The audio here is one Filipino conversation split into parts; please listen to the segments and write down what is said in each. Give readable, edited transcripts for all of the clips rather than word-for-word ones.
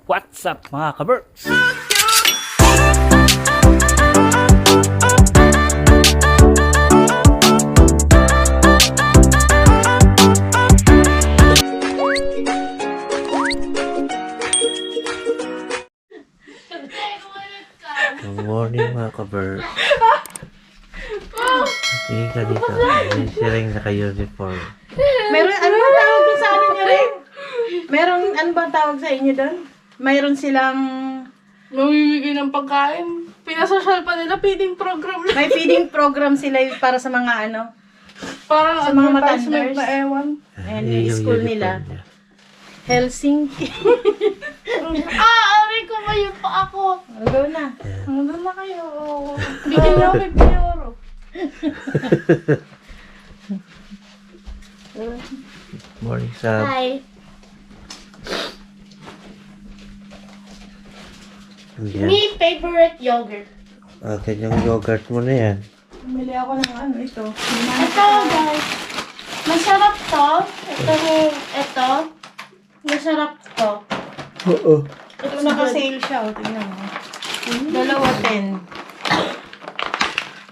What's up mga ka-Berks? Good morning mga ka-Berks. Tingin ka dito. May siring naka-uniform. Meron, ano ba tawag doon sa amin niya rin? Meron, ano ba tawag sa inyo doon? Mayroon silang... Namimigay ng pagkain. Pinasosyal pa nila, feeding program na. May feeding program sila para sa mga ano. Parang Sa mga advertisement matanders. na ewan. Ayan, yung school nila. niya. Helsinki. Aray ko ba yun pa ako? Go na. Ano na kayo? Bigyan niyo ako ng euro. Morning sa... Hi. Yan. Me favorite yogurt. Kanyang yogurt mo na yan. Bumili ako ng ano ito. Ito guys. Masarap to. Ito. Masarap to. Oo. Ito naka-sale siya. O, tingnan mo. Dalawa 10.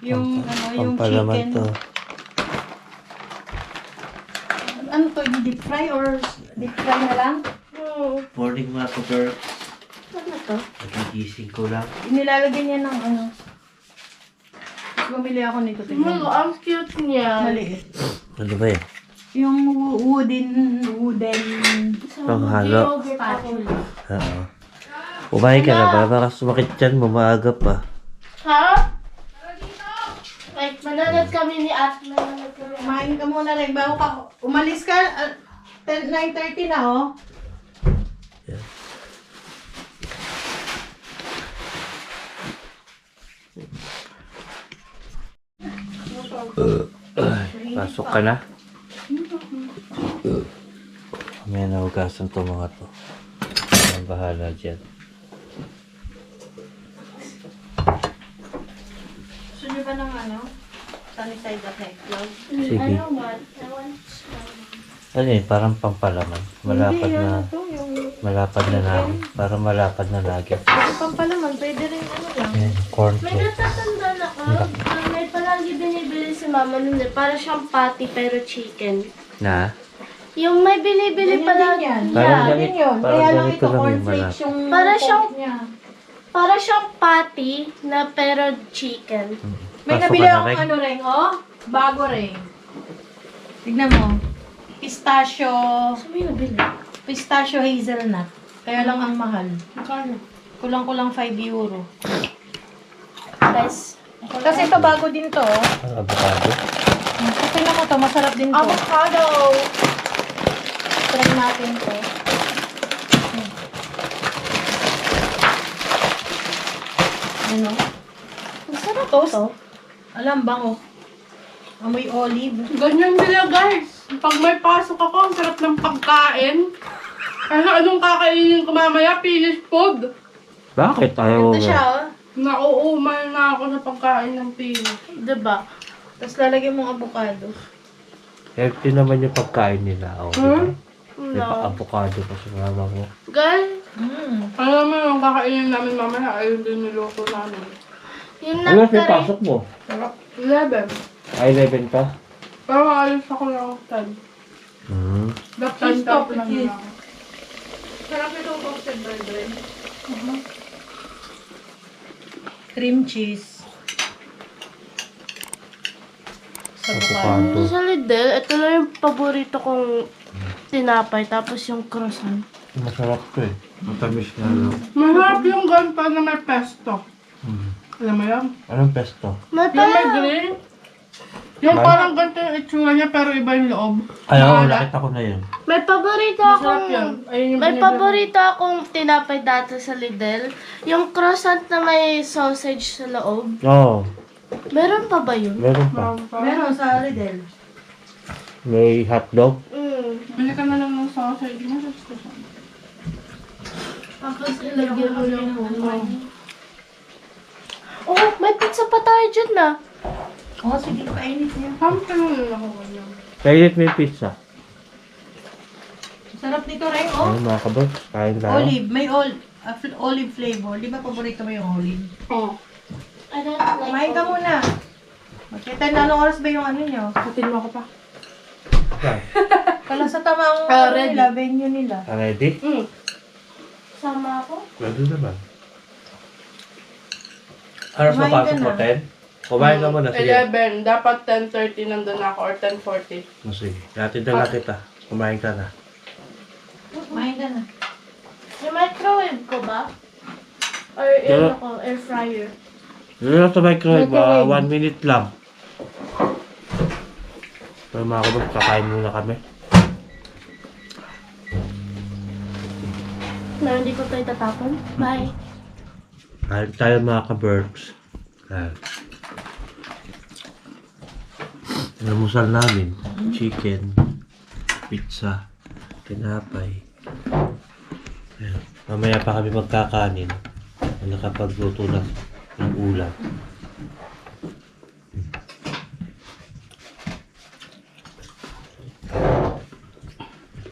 Yung ano, yung Pampalaman chicken. to. Ano to, deep fry or deep fry na lang? Morning mga ka-Berks. Ano to? Nagigising ko lang. Inilalagay niya ng ano. Bumili ako nito. Tingnan mo. Ang cute niya. Maliit. Ano ba yan? Yung wooden Panghalo. Yogurt ako. Oo. Kumain ka na ba? Baka sumakit dyan mo, maaga pa. Ha? Like, manonood kami ni At. Manonood kami. Kumain ka muna rin. Bago ka, umalis ka, 9:30 na oh. Yan. Pasok ka na? May nahugasan to mga to. Ang bahala dyan. Gusto niyo ba ng ano? Sunny side up na itlog? Sige. I don't want. I want. Ano yun? Parang pampalaman. Malapad Hindi, na, ano to, yung malapad na namin. Parang malapad na nugget. pampalaman, pwede rin ano lang. Ayan, corn May cake. natatandaan ako. May palagi binibili si mama nun eh. Para siyang patty pero chicken. Na? Yung may binibili Ganyan palagi. din yan. Parang Yeah. ganito. Ganyan yun. Parang Kaya lang ganito ito, lang yung cornflakes malapad. yung Para siyang- niya. Para siyang patty na pero chicken. May Pasok nabili ka na akong rin? ano rin, oh. Bago rin. Tignan mo. Pistachio. Saan mo yung nabili? Pistachio hazelnut. Kaya lang ang mahal. Magkano? Kulang-kulang 5 euro. Guys. Kasi ito bago din to. Oh. Ang avocado. Tingnan mo to, masarap din to. Avocado. Try natin to. Ano? Masarap Toast. to. Alam, bango. Amoy olive. Ganyan nila guys. Pag may pasok ako, ang sarap ng pagkain. Ano anong kakainin ko mamaya? Finish food. Bakit? Ayaw mo Ito siya, ba? oh. Nauumal na ako sa pagkain ng finish. Diba? Tapos lalagyan mong avocado. Healthy naman yung pagkain nila. Oh, diba? May No. avocado pa sa mama mo. Guys, Mm. mo yung kakainin namin mamaya, ayun din niluto namin. Yung Ano yung pasok mo? 11. Ay, 11 ka? Pero ayos ako ng 10. Hmm. Dapat 10 top lang cheese. ako. Sarap itong toasted bread. Cream cheese. Sa avocado. Avocado. Sa Lidl, ito lang yung paborito kong tinapay, tapos yung croissant. Masarap to eh. Matamis na lang. Masarap yung ganito na may pesto. Hmm. Alam mo yan? Anong pesto? Yung may green. Yung parang ganito yung itsura niya pero iba yung loob. Ay, oo, Maalat. nakita ko na yun. May paborito Masarap akong... yan. Ayun yung may paborito akong tinapay dati sa Lidl. Yung croissant na may sausage sa loob. Oo, Meron pa ba yun? meron pa. Meron sa Lidl. May hotdog. Bili ka na lang ng sausage mo sa station. Tapos ilagyan mo lang oh, may pizza pa tayo dyan na. Oh, sige, painit niya. Hampa na lang ako ganyan. Kailit mo yung pizza. Sarap nito rin, oh. Ayun mga kabag, kain tayo. Olive. May olive flavor. Di ba paborito mo yung olive? Oh. I don't like Kumain ka muna. Magkita na anong oras ba yung ano nyo? Hatin mo ako pa. Saan? Kala sa tamang Ready. nila, venue nila. Ready? Sama ako? Pwede naman. Aras Kumain papasok ka mo, na. 10? Kumain ka muna, sige. 11. Dapat 10:30 nandun ako or 10:40. Sige, natin na kita. Kumain ka na. Kumain ka na. Yung microwave ko ba? Or Pero- ano ko, air fryer? Yun lang sa microwave, Microwave. 1 minute lang. Pero mga kabag, kakain muna kami. Na hindi ko tayo tatapon? Bye. Kain tayo mga ka-Berks. Namusal namin, chicken, pizza, tinapay. Ayan. Mamaya pa kami magkakanin. Nakapagluto na ng ulam.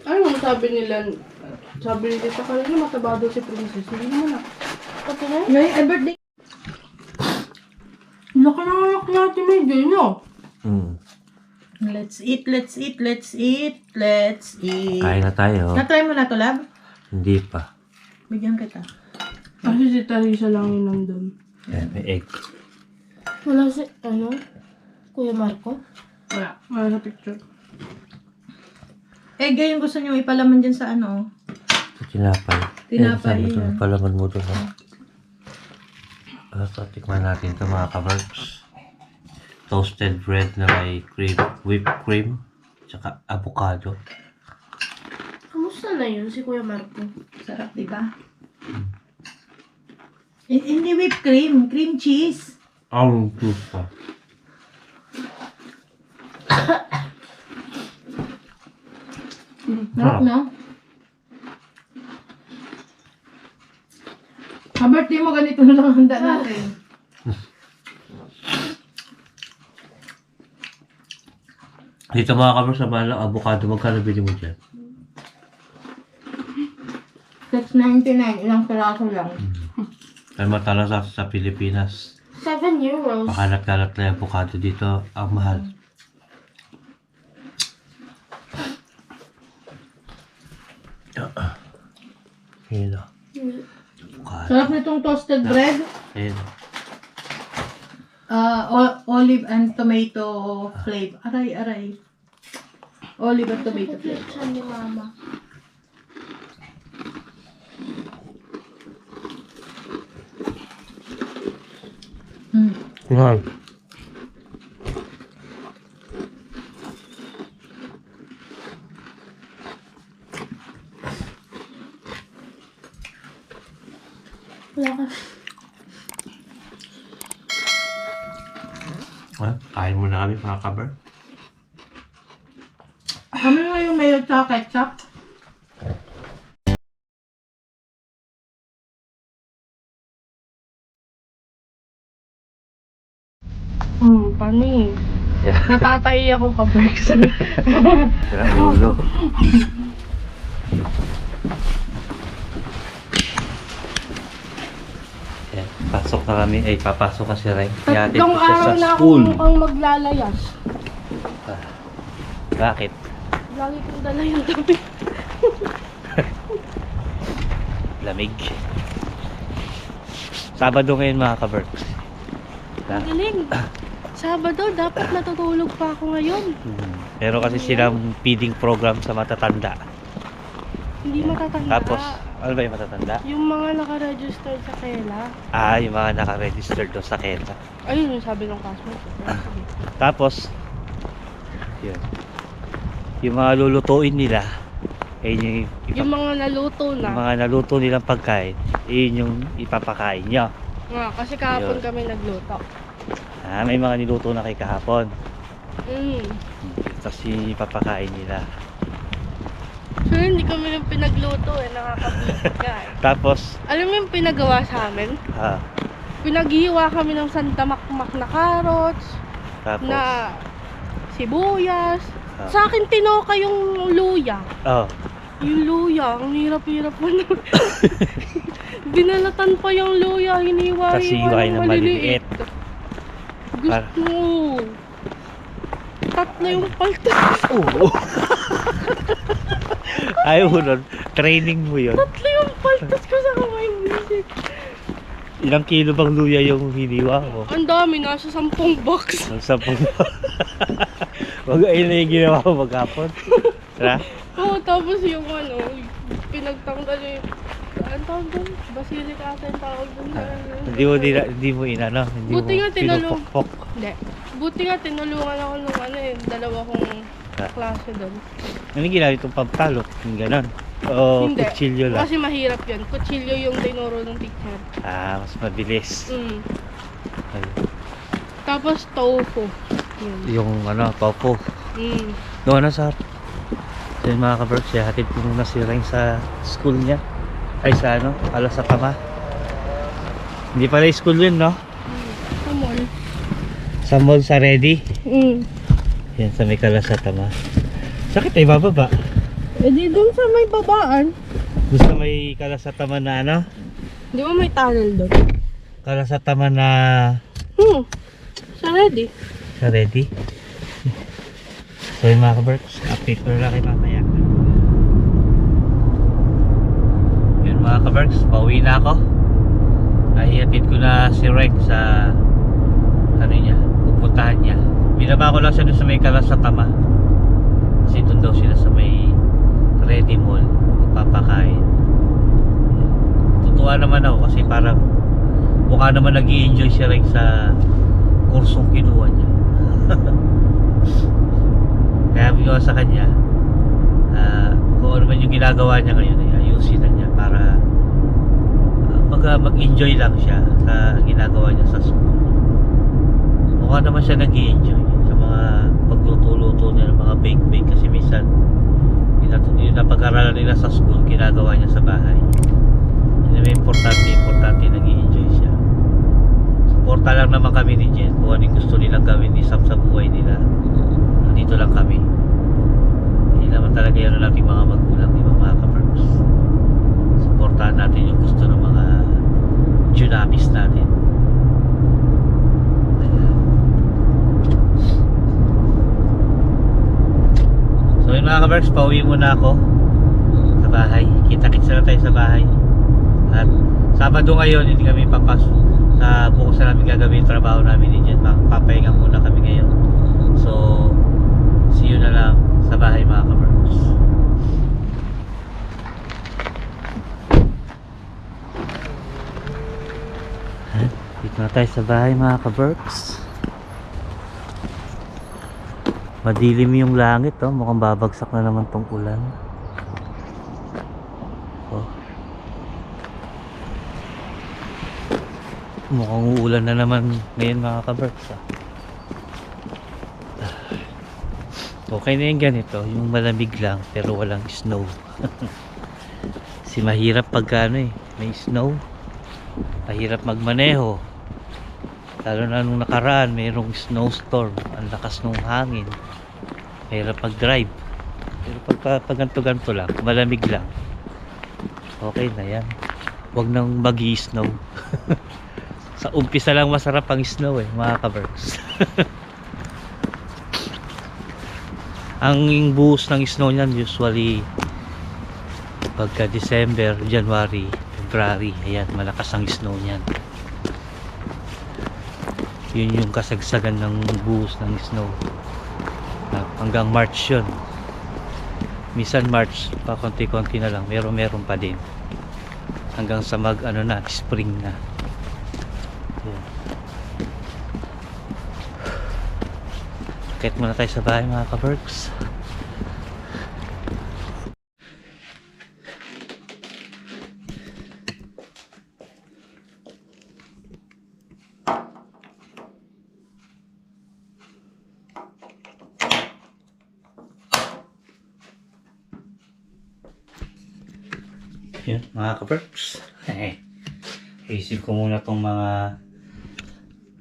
Ano sabi nila? Sabi ni Tita kanina mataba daw si Princess. Hindi naman ako. Okay na? Ngayon, ay birthday. Laki na anak natin may ganyo. Let's eat, let's eat, let's eat, let's eat. Kain na tayo. Na-try mo na to, lab? Hindi pa. Bigyan kita. Kasi si Teresa lang yun nandun. Ayan, may egg. Wala si, ano? Kuya Marco? Wala. Wala sa picture. Eh, yung gusto nyo ipalaman dyan sa ano? Tinapay. Tinapay, Sabi ko, yan. palaman mo doon. So, tikman natin ito mga ka-Berks. Toasted bread na may cream, whipped cream, tsaka avocado. Kamusta na yun si Kuya Marco? Sarap, di ba? Hindi whipped cream, cream cheese. Ang pa. Sarap, no? Birthday mo, ganito na lang ang handa natin. Dito mga ka-Berks, sa mahal ng avocado, magkano bili mo dyan? $6.99, ilang piraso lang. Ay matala sa Pilipinas. 7 euros. Makalat-kalat na yung avocado dito, ang mahal. Yun o. Avocado. Sarap nitong toasted bread. Ayun. Olive and tomato flavor. Aray. Olive and tomato flavor. Siya ni Mama. Mahal. Wala ka. Kain muna kami mga ka-Berk. Kami nga yung mayo at ketchup. Pani. Yeah. Natatay ako ka-Berks. Sira ulo. Yan, pasok na kami. Ay, papasok kasi rin. Tatlong araw na ako mukhang maglalayas. Bakit? Lagi kong dala yung tabi. Lamig. Sabado ngayon mga ka-Berks. Ang galing. Sabado, dapat natutulog pa ako ngayon. Pero kasi silang feeding program sa matatanda. Hindi matatanda. Tapos, ano ba yung matatanda? Yung mga nakaregister sa Kela. Yung mga naka-register doon sa Kela. Ayun yung sabi ng classmate. Tapos, yun. Yung mga lulutuin nila, yung Yung mga naluto yung na. mga naluto nilang pagkain, yun yung ipapakain nyo. Nga, kasi kahapon Yun. kami nagluto. May mga niluto na kay kahapon. Tapos yung ipapakain nila. So, hindi kami yung pinagluto eh. Nakakabit ka eh. Tapos, Alam mo yung pinagawa sa amin? ah, Pinaghiwa kami ng sandamakmak na carrots, tapos, na sibuyas. Ah. Sa akin tinoka yung luya. oh, Yung luya, ang hirap-hirap mo na. Binalatan pa yung luya, hiniwa-hiwa Kasi hiwain ng na maliliit. Gusto mo. Tatlo yung paltas. Oo. Ayaw mo nun. Training mo yun. Tatlo yung paltas ko sa kamay mo. Ilang kilo bang luya yung hiniwa mo? Ang dami, nasa 10 box. Ang 10. Wag ayun na yung ginawa mo maghapon. Tara? Oo, tapos yung ano, pinagtanggal yung, ano tawag doon? Basilic ata yung tawag doon. Hindi mo inano. Hindi Buti mo nga tinulong. pinupokpok. Hindi. Buti nga tinulungan ako nung ano eh, dalawa kong klase doon. Ano ginawa itong pampalot? Yung ganon. O Hindi. kutsilyo lang. Kasi mahirap yun. Kutsilyo yung tinuro ng teacher. Mas mabilis. Ay, Tapos tofu. Yun. yung tofu. Doon na sa so yung mga ka-birds, hatid ko muna si Reng sa school niya. Ay sa sa Tama. Hindi pala yung school yun, no? Sa mall. Sa mall sa Ready. Yan sa may sa Tama. Sakit ay bababa. Eh di doon sa may babaan. Gusto may sa Tama na Di ba may tunnel doon? sa Tama na Sa ready. sa Ready. So yung mga ka-birds, update ko na lang kayo mamaya. Yun mga ka-birds, pauwi na ako. Nahihatid ko na si Reng sa pupuntahan niya. Binaba ko lang siya doon sa may sa Tama. Kasi doon daw sila sa may Ready Mall magpapakain. Tutuwa naman ako kasi parang mukha naman nag-i-enjoy si Reng sa kursong kinuha niya. Kaya bigyan ko sa kanya kung ano man yung ginagawa niya ngayon ay ayusin na niya para mag-enjoy lang siya sa ginagawa niya sa school. Mukha naman siya nag-i-enjoy sa mga pagluto-luto niya ng mga bake-bake kasi minsan yung napag-aralan nila sa school ginagawa niya sa bahay. Yun yung importante nag-i-enjoy siya. Suporta lang naman kami ni Jen kung ano yung gusto nilang gawin ni Sam sa buhay nila. Dito lang kami. Hindi naman talaga yan ang ating mga magulang, di ba mga ka-birds? Suportahan natin yung gusto ng mga Junapis natin. So yun mga ka-birds, pauwi muna ako sa bahay. Kita-kits na tayo sa bahay. At Sabado ngayon, hindi kami papasok. Sa bukas na namin gagawin yung trabaho namin ni Jen. Papahinga muna kami ngayon. So see you na lang sa bahay mga ka-birds. Dito na tayo sa bahay mga ka-birds. Madilim yung langit, mukhang babagsak na naman tong ulan. Mukhang uulan na naman ngayon mga ka-birds. Okay na yung ganito, yung malamig lang pero walang snow. Kasi mahirap pagka may snow. Mahirap magmaneho. Lalo na nung nakaraan, mayroong snowstorm. Ang lakas ng hangin. Mahirap mag-drive. Pero pag ganto-ganto lang, malamig lang. Okay na yan. Huwag nang mag-i-snow. Sa umpisa lang masarap ang snow mga ka-birds. Ang buhos ng snow niyan usually pagka December, January, February, ayan, malakas ang snow niyan. Yun yung kasagsagan ng buhos ng snow. Hanggang March yun. Minsan March pa konti-konti na lang, meron pa din. Hanggang sa spring na. Ayan. Akit muna tayo sa bahay mga ka-birds. Yun mga ka-birds. Isip ko muna tong mga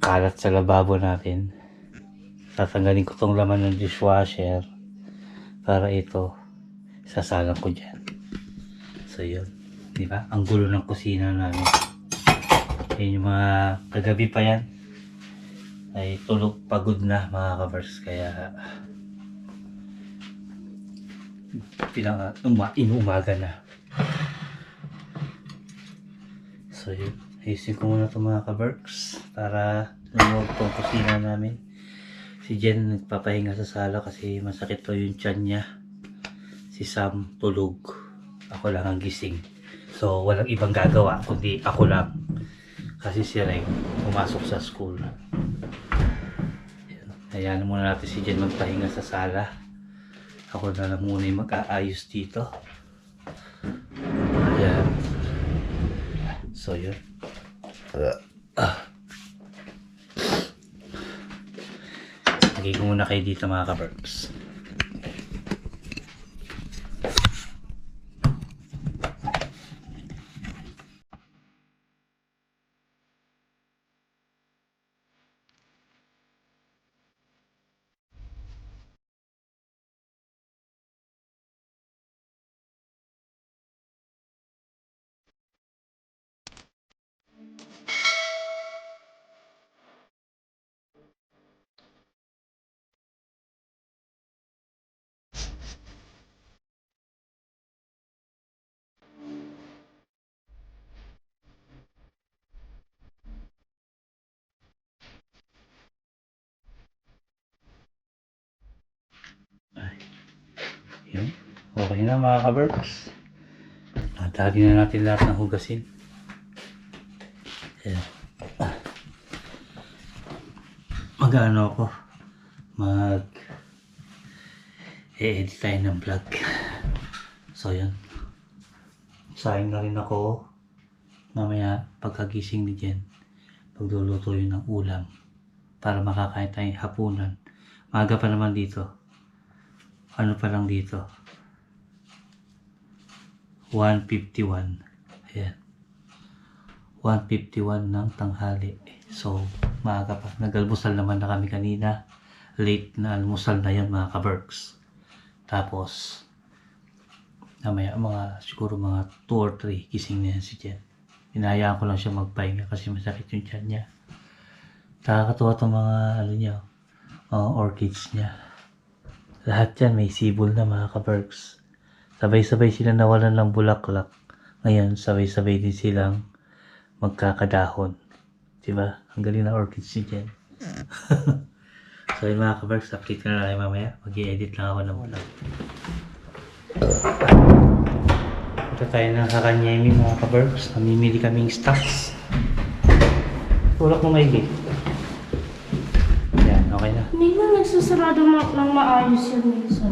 kalat sa lababo natin. Tatanggalin ko tong laman ng dishwasher para ito sasalang ko dyan. So yun, di ba? Ang gulo ng kusina namin. Yan yung mga kagabi pa yan. Ay tulog pagod na mga kabers. Kaya inumaga na. So yun, ayusin ko muna itong mga kabers para lumog tong kusina namin. Si Jen nagpapahinga sa sala kasi masakit pa yung tiyan niya. Si Sam tulog. Ako lang ang gising. So walang ibang gagawa kundi ako lang. Kasi si Reng pumasok sa school. Hayaan muna natin si Jen magpahinga sa sala. Ako na lang muna yung mag-aayos dito. Ayan. So yun. Lagay ko muna kayo dito mga ka-Berks. Yun. Okay na mga ka-Berks. Natali na natin lahat ng hugasin. Ayan. Mag-ano ako. E-edit tayo ng vlog. So yun. Saing na rin ako. Mamaya pagkagising ni Jen. Pagluluto yun ng ulam. Para makakain tayong hapunan. Maaga pa naman dito. Ano pa lang dito? 1:51. Ayan. 1:51 ng tanghali. So, maaga pa. Nag-almusal naman na kami kanina. Late na almusal na yan mga ka-Berks. Tapos, namaya siguro mga 2 or 3 gising na yan si Jen. Hinahayaan ko lang siya magpahinga kasi masakit yung tiyan niya. Nakakatuwa itong mga mga orchids niya. Lahat yan may sibol na mga ka-Berks. Sabay-sabay sila nawalan ng bulaklak. Ngayon, sabay-sabay din silang magkakadahon. Diba? Ang galing na orchids ni Jen. So yun mga ka-Berks, update ka na lang mamaya. Mag-i-edit lang ako ng vlog. Ito tayo ng Kakanyemi mga ka-Berks. Namimili kaming stocks. Tulak mo maigi. Yan, okay na. Hindi na nagsusarado ng maayos yan minsan.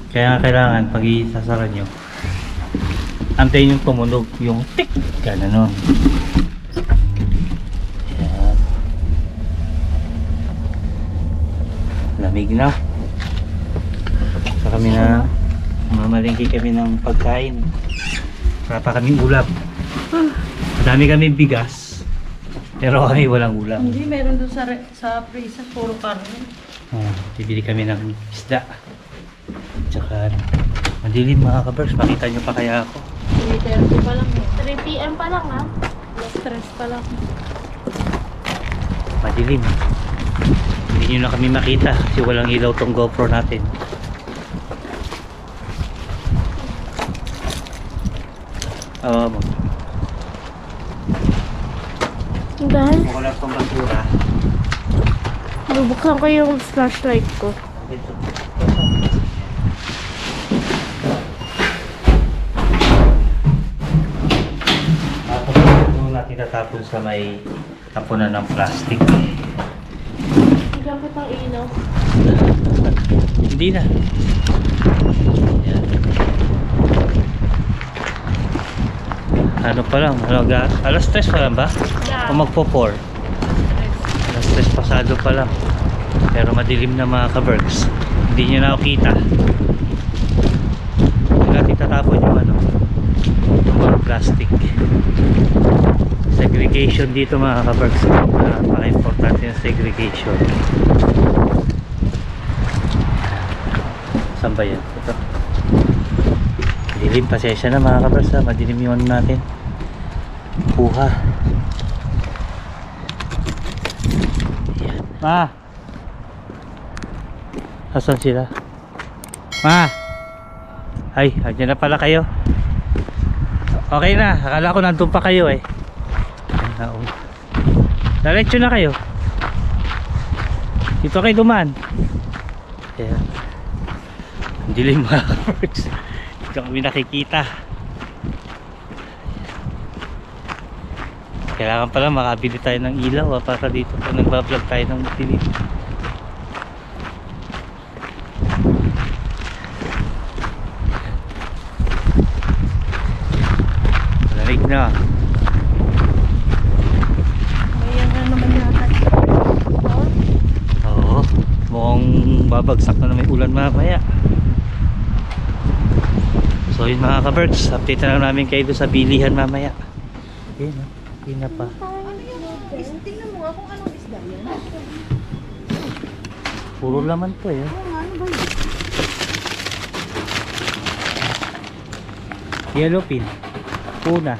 Kaya nga kailangan pag isasara nyo, antayin yung tumunog, yung tik, gano'n. Yan. Lamig na. So kami na, mamalengke kami ng pagkain. Para pa kaming ulam. Madami kami bigas, pero kami walang ulam. Hindi, meron doon sa freezer, puro karne. Bibili kami ng isda. Tsaka madilim mga ka-Berks, makita nyo pa kaya ako. 3:30 pa lang. 3 PM pa lang ha. Stress pa lang. Madilim. Hindi nyo na kami makita kasi walang ilaw tong GoPro natin. Oo mo. Dahil Wala tong basura. bubuksan ko yung flashlight ko. Ito. Tapos natin tatapon sa may tapunan ng plastic. Dapat ang ilaw. Hindi na. Yan. Ano pa lang? Alas 3 pa lang ba? Yeah. O magpo-4? Alas 3 pasado pa lang. Pero madilim na mga ka-Berks. Hindi nyo na ako kita. Hindi natin tatapon yung yung mga plastic. Segregation dito mga ka-Berks. Napaka-importante yung segregation. Saan ba yan? Ito. Dilim. madilim, pasensya na mga kabers ha, madilim yung ano natin kuha. Ayan. Ma, asan sila? Ma, ay, andyan na pala kayo. Okay na, akala ko nandun pa kayo eh. Diretso na kayo. Dito kayo dumaan. Ayan. Ang dilim mga kabers. Hindi kami nakikita. Kailangan pala makabili tayo ng ilaw para dito kung nagbablog tayo ng dilim. Malamig na. Ayan na naman yata. Oo, mukhang babagsak na may ulan mamaya. So yun mga ka-birds, update na lang namin kayo doon sa bilihan mamaya. Yun o, yun na pa. Tingnan mo nga kung anong isda yan. Puro laman to eh. Ano ba yun? Yellowfin, tuna.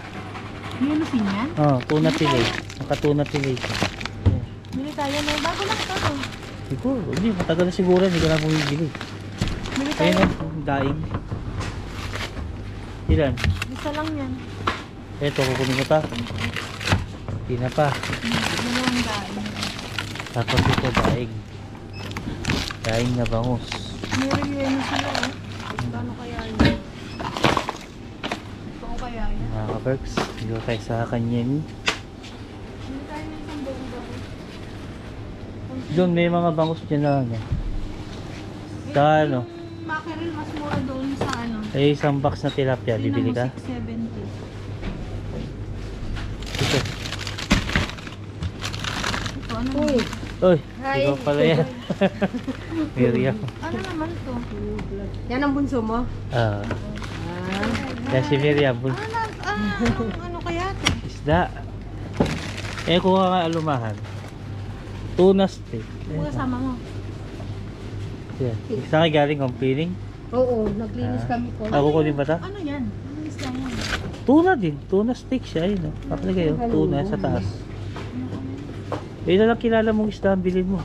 Yellowfin yan? Oh, tuna fillet. Nakatuna fillet. Bili tayo na. Bago lang ito. Siguro, hindi, matagal na siguro, hindi ko na bumibili. Bili tayo. Ayun o, daing. Ilan? Isa lang yan. Eto, kukunin ko ta. Hindi na pa. Dalawang daan. Tapos ito, daing. Daing na bangus. Meron sila oh. Gano'n kaya yun? Ito kaya yan? Mga ka-berks, dito tayo sa kanyen. Bili tayo ng isang buong bangus. Doon may mga bangus dyan na ano. Sa ano? Yung mackerel mas mura doon sa ano. Eh, isang box na tilapia, bibili ka? 670. Ito. Ito ano naman? Uy, ikaw pala yan. Miriam. Ano naman to? Yan ang bunso mo? Ah. Yan si Miriam. Ano kaya to? Isda. Eh, kuha ka alumahan. Tuna steak. Kung kasama mo. Yan. Isa kayo galing kong feeling. Oo, naglinis kami po. Ako ko din ba ta? Ano yan? Ano isda yan? Tuna din. Tuna steak siya. Ayun o. Kapalagay o. Tuna sa taas. Ayun na lang kilala mong isda ang bilhin mo.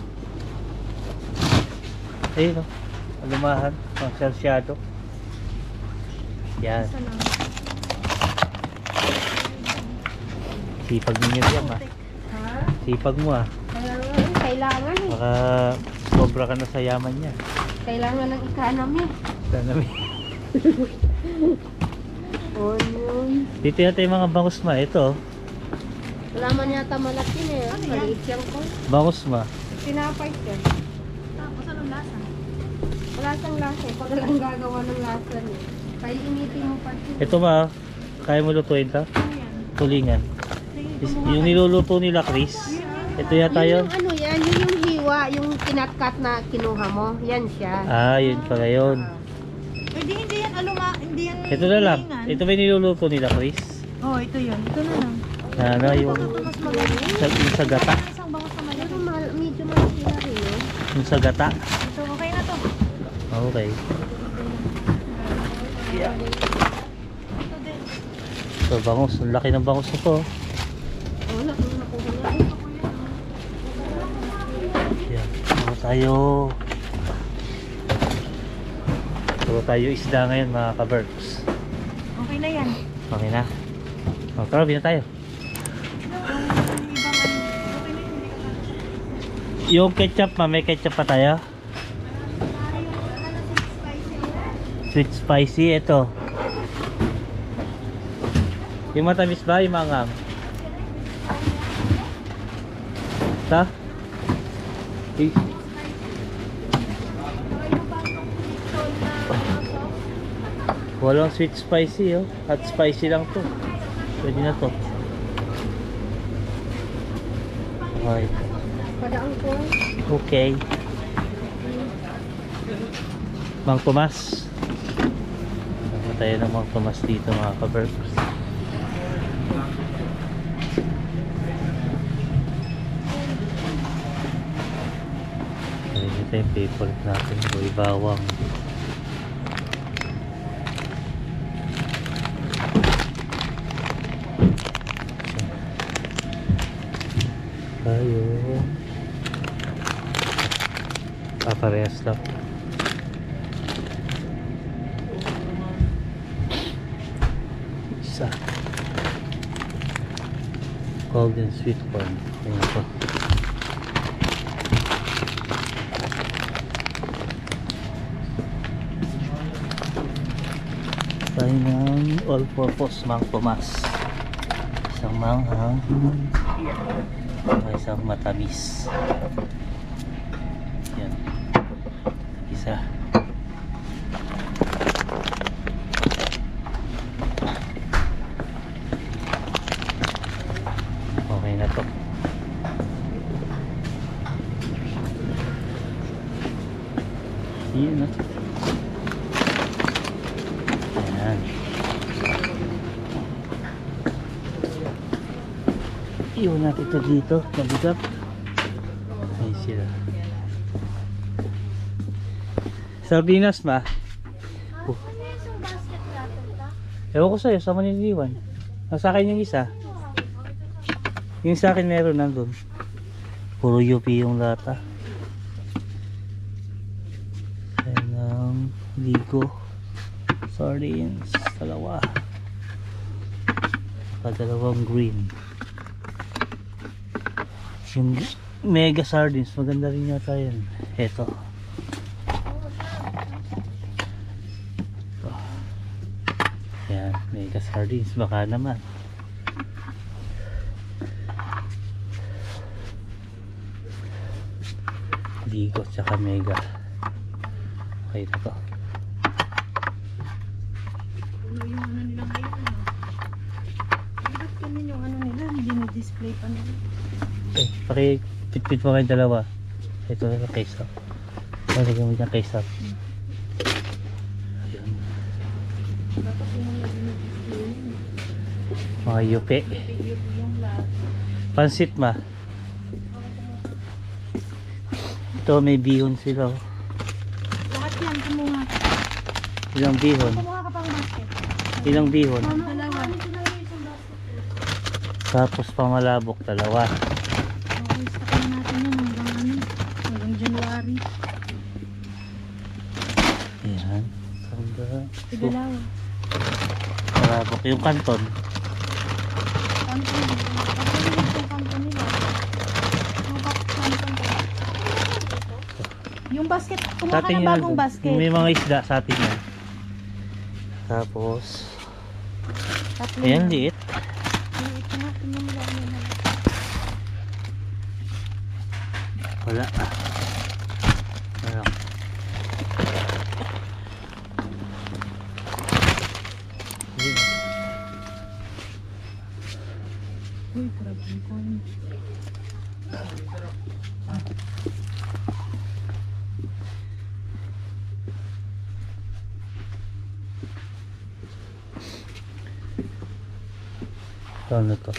Ayun o. Alumahan. Ang sarsyado. Yan. Isa lang. Sipag ni Miriam ah. Ha? Sipag mo ah. Kailangan eh. Baka sobra ka na sa yaman niya. Kailangan ng economy. Sana may... Oh, yun. Dito yata yung mga bangus ma. Ito. Wala man yata malaki na yan. Maliit yan ko. Bangus ma. Tinapay siya. Tapos anong lasa? Wala siyang lasa eh. Pag lang gagawa ng lasa niya. Kaya initin mo pa siya. Ito ma. Kaya mo lutuin ta? Ano yan? Tulingan. Sige, Yung niluluto nila Chris. Ito yata yun. Yung ano yan, yun yung hiwa, yung kinatkat na kinuha mo. Yan siya. Ah, yun pala yun. hindi yan hindi yan Ito na lang. hilingan. Ito ba yung niluluto nila Chris? Oh, ito yun. Ito na lang. Ano yung, Ito mas magaling. yung sa gata. Isang bangus na Pero malaki. medyo malaki na rin yun. Yung sa gata. Ito, okay na to. Okay. Ito din. So bangus. Ang laki ng bangus nito. Wala, kung nakuha na. Yan. Puro tayo. Puro tayo isda ngayon mga ka-berks. Okay na yan. Okay na. O, tara, bina tayo. Yung ketchup ma, may ketchup pa tayo? Sweet spicy, ito. Yung matamis ba, yung mangang? Ta? Walang sweet spicy oh. Hot spicy lang to. Pwede na to. Okay. Padaan ko. Okay. Mang Tomas. Nakita tayo ng Mang Tomas dito mga ka-burgers. Ito yung favorite natin. Boy bawang. tayo. Paparehas lang. Isa. Golden sweet corn. Ayan po. Tayo ng all-purpose Mang Tomas. Isang manghang, isang matamis. Yan. Isa. Okay na to. Yan na. Ayan. Iwan natin ito dito. Mabigat. Ayan sila. Sardinas ma. Oh. Ewan ko sa'yo. Sama ni Iwan. Nasa akin yung isa. Yung sa akin meron nandun. Puro UP yung lata. Ayan ang ligo. Sardines. Dalawa. Dalawang green. Yung mega sardines. Maganda rin yata yan. Eto. Ayan. Mega sardines. Baka naman. Ligo tsaka mega. Okay na to. Ano yung ano nila ngayon? Ba't ganun yung ano nila? Hindi na-display pa nila. Okay, pakipit-pit mo kayo dalawa. Ito na case up. Lagyan mo dyan case up. Ayun. Dapat yung mga dinidisplay. Mga yupi. Yung lahat. Pansit ma. Ito may bihon sila. Oh. Lahat yan, kumuha. Ilang bihon? Kumuha ka pang basket. Ilang bihon? Dalawa. Tapos pamalabok dalawa. Okay, stop na natin yan hanggang ano? Hanggang January. Ayan. Igalaw. Malabok. Yung kanton. Kanton. Pagkalimit yung kanton nila. Yung kanton ko. Yung basket. Kumuha ka ng bagong basket. May mga isda sa atin yan. Tapos Tatlo. ayan liit. Liit na. Tingnan mo lang yun. Wala. Wala. Ayun. Uy, grabe ko. Ano to?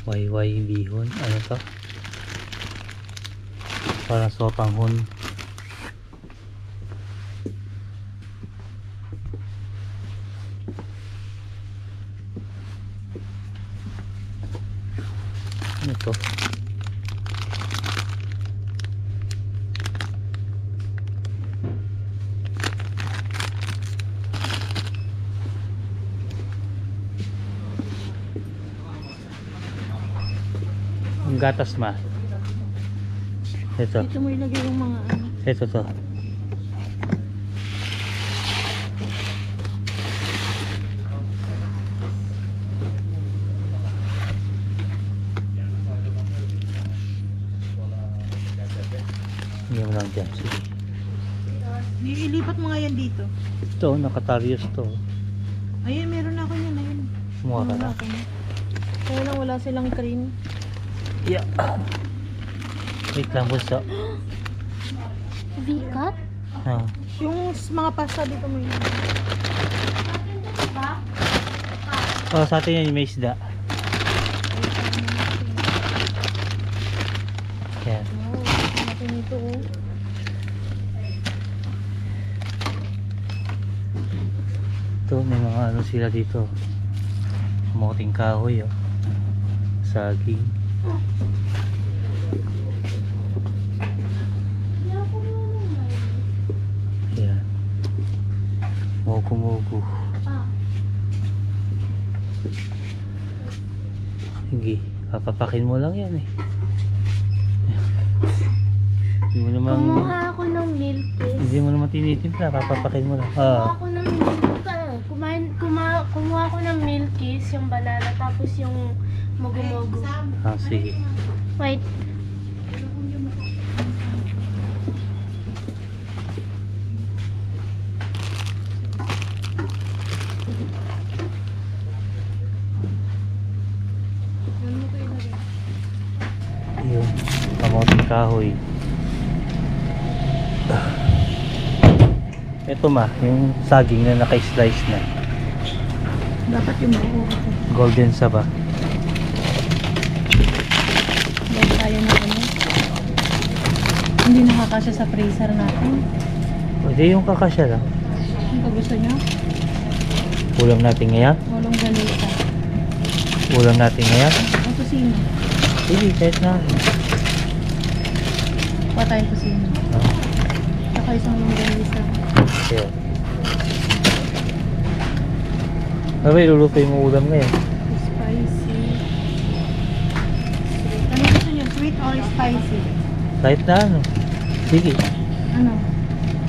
Wayway bihon. Ano to? Parang sotanghon. Ano to? Ang gatas ma. Ito. Dito mo ilagay yung mga ano. Ito to. Hindi mo lang dyan. Sige. Ilipat mo nga yan dito. Ito, nakataryos to. Ayun, meron ako yan. Ayun. Kumuha ka na. Ako na. Kaya lang wala silang cream. Yeah. Wait lang bunso. V-cut? Ah. Yung mga pasta dito mo yun. Oh, sa atin yan may isda. Yan. Wow, natin ito oh. Ito, may mga ano sila dito. Moting kahoy, oh. Saging. Yan. Mugu-mugu. Sige, papapakin mo lang yan eh. Hindi mo naman, Kumuha ako ng milk case. hindi mo naman tinitimpla, papapakin mo lang. Kumuha Ah, ako ng milk kumuha ako ng milk case, yung banana, tapos yung mugu-mugu. sige. Wait. Yun, kamoting kahoy. Ito ma, yung saging na naka-slice na. Dapat yung buo. Golden sa ba? Dahil tayo na ano. Hindi nakakasya sa freezer natin. Pwede yung kakasya lang. Ano pa gusto nyo? Ulam natin ngayon? Walong ganita. Ulam natin ngayon? Ang kusino. Sige, kahit na. Kuha tayong kusino. Ah, Saka isang longganisa. okay. Ano ba ilulutuin mo ulam ngayon? Spicy. Sweet. Ano gusto nyo? Sweet or spicy? Kahit na ano. Sige, Ano?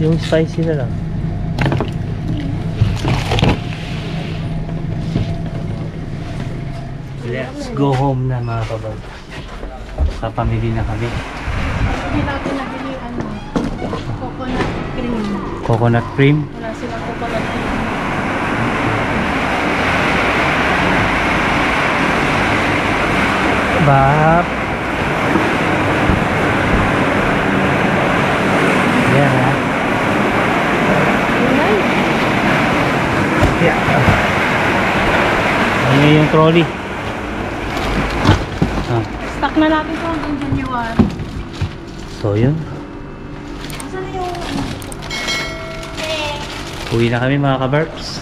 yung spicy na lang. Let's go home na mga kabag. Papamili na kami. Hindi natin nabili ano. Coconut cream. Coconut cream. Wala silang coconut cream. Bap. Yan ha. Yeah. Ano yung trolley? Ah, Stock na natin ito hanggang January. so yun. Saan na yung... Uwi na kami mga kabarbs.